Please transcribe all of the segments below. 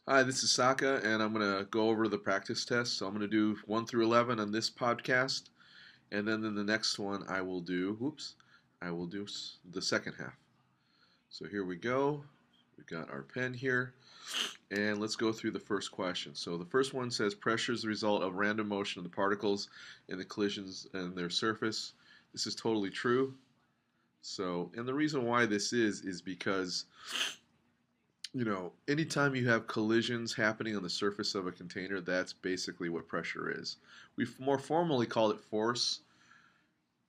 Hi, this is Saka, and I'm going to go over the practice test. So I'm going to do 1 through 11 on this podcast, and then in the next one I will do the second half. So here we go. We've got our pen here, and let's go through the first question. So the first one says pressure is the result of random motion of the particles in the collisions and their surface. This is totally true. So, and the reason why this is because anytime you have collisions happening on the surface of a container, that's basically what pressure is. We've more formally called it force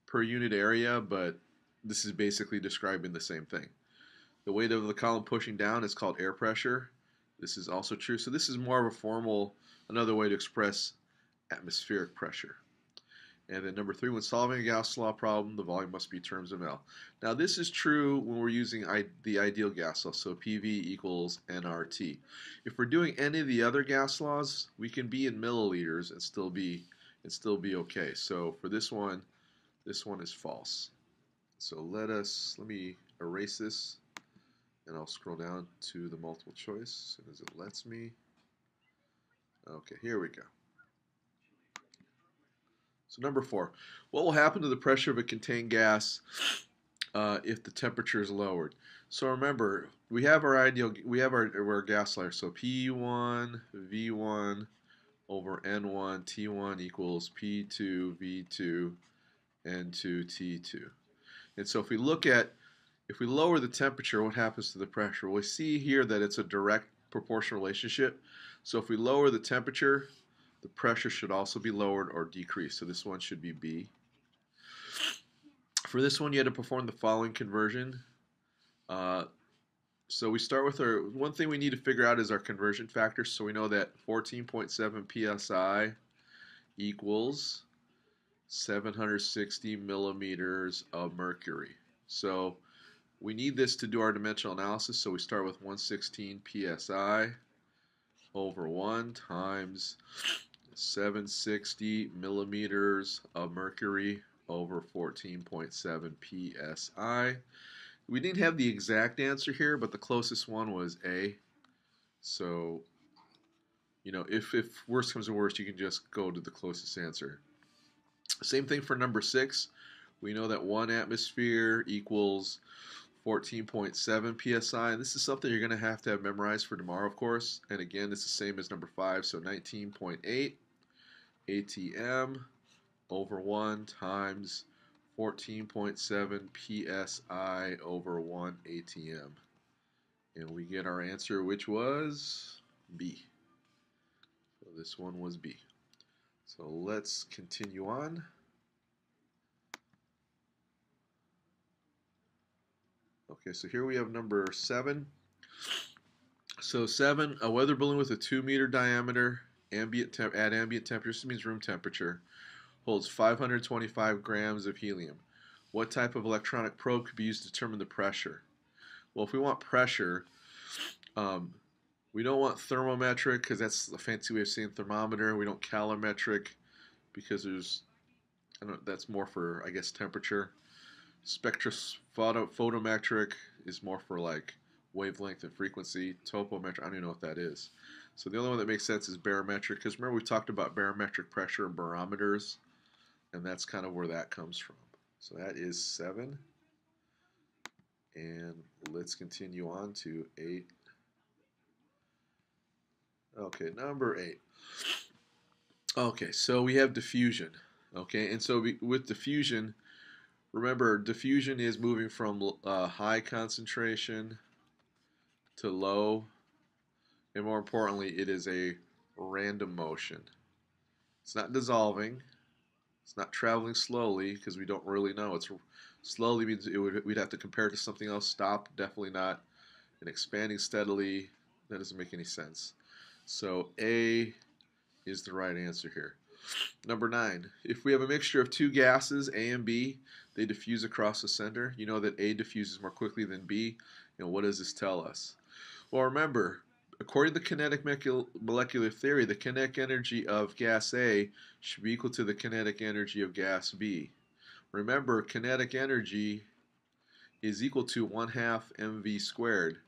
per unit area, but this is basically describing the same thing. The weight of the column pushing down is called air pressure. This is also true. So this is more of a formal, another way to express atmospheric pressure. And then number 3, when solving a Gauss law problem, the volume must be terms of ml. Now this is true when we're using the ideal gas law, so PV equals nRT. If we're doing any of the other gas laws, we can be in milliliters and still be okay. So for this one is false. So let me erase this, and I'll scroll down to the multiple choice as soon as it lets me. Okay, here we go. So number 4, what will happen to the pressure of a contained gas if the temperature is lowered? So remember, we have our gas layer. So P1 V1 over N1 T1 equals P2 V2 N2 T2. And so if we lower the temperature, what happens to the pressure? Well, we see here that it's a direct proportional relationship. So if we lower the temperature, the pressure should also be lowered or decreased. So this one should be B. For this one, you had to perform the following conversion. So we start with one thing we need to figure out is our conversion factor. So we know that 14.7 psi equals 760 millimeters of mercury. So we need this to do our dimensional analysis. So we start with 116 psi over 1 times 760 millimeters of mercury over 14.7 psi. We didn't have the exact answer here, but the closest one was A. So, if worst comes to worst, you can just go to the closest answer. Same thing for number 6. We know that 1 atmosphere equals 14.7 psi, and this is something you're going to have memorized for tomorrow, of course. And again, it's the same as number 5, so 19.8 atm over 1 times 14.7 psi over 1 atm. And we get our answer, which was B. So this one was B. So let's continue on. Okay, so here we have number 7. So 7, a weather balloon with a 2-meter diameter at ambient temperature, this means room temperature, holds 525 grams of helium. What type of electronic probe could be used to determine the pressure? Well, if we want pressure, we don't want thermometric because that's a fancy way of saying thermometer. We don't calorimetric because that's more for, I guess, temperature. Photometric is more for like wavelength and frequency. Topometric, I don't even know what that is. So the only one that makes sense is barometric, because remember we talked about barometric pressure and barometers, and that's kind of where that comes from. So that is 7. And let's continue on to 8. Okay, number 8. Okay, so we have diffusion. Okay, and so with diffusion, remember diffusion is moving from high concentration to low, and more importantly, it is a random motion. It's not dissolving. It's not traveling slowly because we don't really know. It's slowly means we'd have to compare it to something else. Stop, definitely not. And expanding steadily, that doesn't make any sense. So A is the right answer here. Number 9, if we have a mixture of 2 gases, A and B, they diffuse across the center. You know that A diffuses more quickly than B. What does this tell us? Well, remember, according to kinetic molecular theory, the kinetic energy of gas A should be equal to the kinetic energy of gas B. Remember, kinetic energy is equal to 1/2 mv squared.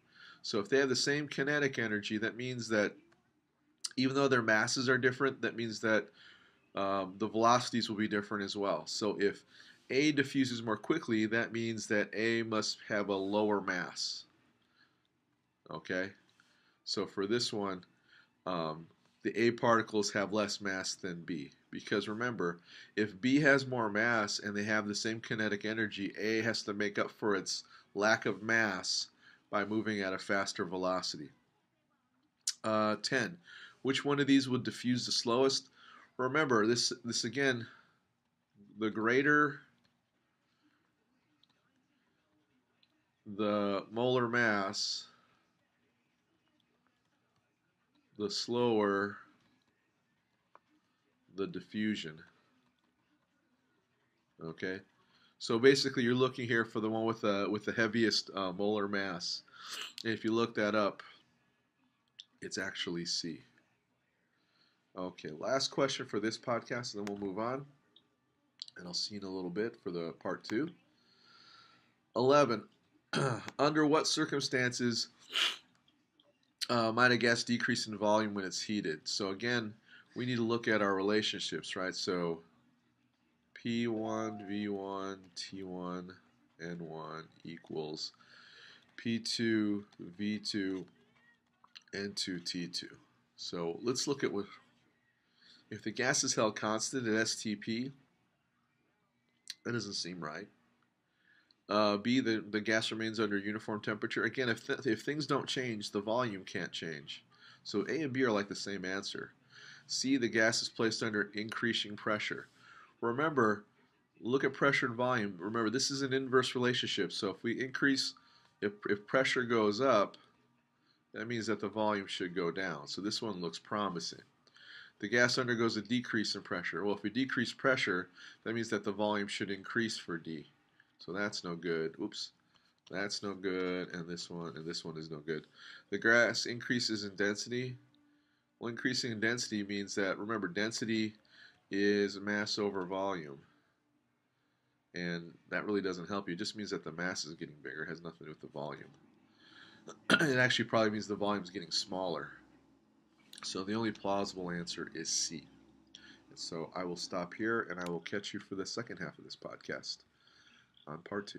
So if they have the same kinetic energy, that means that even though their masses are different, that means that the velocities will be different as well. So if A diffuses more quickly, that means that A must have a lower mass. Okay? So for this one, um, the A particles have less mass than B. Because remember, if B has more mass and they have the same kinetic energy, A has to make up for its lack of mass by moving at a faster velocity. 10. Which one of these would diffuse the slowest? Remember, this again, the greater the molar mass, the slower the diffusion. Okay, so basically you're looking here for the one with the heaviest molar mass. And if you look that up, it's actually C. Okay, last question for this podcast, and then we'll move on. And I'll see you in a little bit for the part 2. 11. Under what circumstances might a gas decrease in volume when it's heated? So again, we need to look at our relationships, right? So P1, V1, T1, N1 equals P2, V2, N2, T2. So let's look at what, if the gas is held constant at STP, that doesn't seem right. B, the gas remains under uniform temperature. Again, if things don't change, the volume can't change. So A and B are like the same answer. C, the gas is placed under increasing pressure. Remember, look at pressure and volume. Remember, this is an inverse relationship. So if we increase, if pressure goes up, that means that the volume should go down. So this one looks promising. The gas undergoes a decrease in pressure. Well, if we decrease pressure, that means that the volume should increase for D. So that's no good. Oops. That's no good. And this one is no good. The gas increases in density. Well, increasing in density means that, remember, density is mass over volume. And that really doesn't help you. It just means that the mass is getting bigger. It has nothing to do with the volume. It actually probably means the volume is getting smaller. So the only plausible answer is C. And so I will stop here, and I will catch you for the second half of this podcast on part 2.